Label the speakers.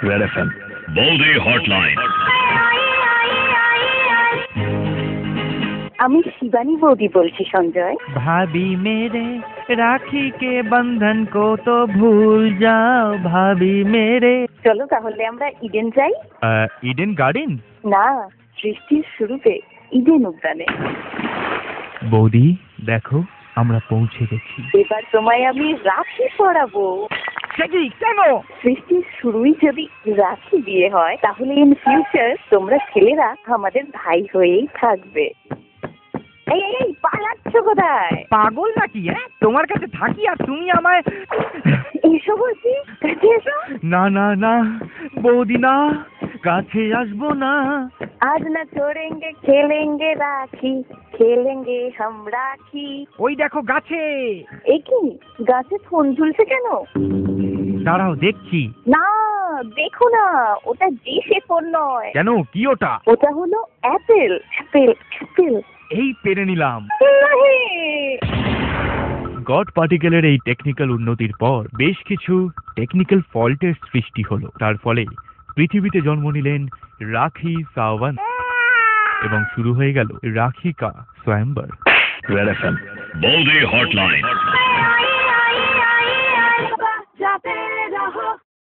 Speaker 1: Red FM বৌদি hotline.
Speaker 2: আমি শিবানী বৌদি বলছি সঞ্জয়।
Speaker 3: भाभी मेरे राखी के बंधन को तो भूल जाओ भाभी मेरे।
Speaker 2: চলো তাহলে আমরা ইডেন যাই।
Speaker 3: Eden garden?
Speaker 2: না, সৃষ্টির শুরুতে ইডেন উদ্যানে।
Speaker 3: বৌদি দেখো আমরা পৌঁছে গেছি।
Speaker 2: এবার তোমায় আমি রাখি পরাবো।
Speaker 3: কেন?
Speaker 2: সৃষ্টির শুরুই যদি রাখি দিয়ে হয় তাহলে ইন ফিউচার তোমরা ছেলেরা আমাদের ভাই হয়েই থাকবে। এই এই পালাচ্ছ কোথায়?
Speaker 3: পাগল নাকি? তোমার কাছে থাকি আর তুমি আমায়
Speaker 2: এসো বলছি, কাছে এসো।
Speaker 3: না না না বৌদি না, কাছে আসবো না।
Speaker 2: আজ না छोड़ेंगे खेलेंगे রাখি, খেলেঙ্গে হাম রাখি।
Speaker 3: ওই দেখো গাছে।
Speaker 2: এ কি, গাছে ফোন ঝুলছে কেন?
Speaker 3: দাঁড়াও দেখছি।
Speaker 2: না দেখো না, ওটা দেশে ফোন নয়।
Speaker 3: কেন, কি ওটা?
Speaker 2: ওটা হলো অ্যাপেল অ্যাপেল অ্যাপেল।
Speaker 3: এই পেরে নিলাম।
Speaker 2: নাহি।
Speaker 3: গড পার্টিকেলের এই টেকনিক্যাল উন্নতির পর বেশ কিছু টেকনিক্যাল ফল্টের সৃষ্টি হলো। তার ফলে পৃথিবীতে জন্ম নিলেন রাখি সাওয়ান্ত এবং শুরু হয়ে গেল রাখি কা স্বয়ম্বর।
Speaker 1: রেড এফএম বৌদি হটলাইন।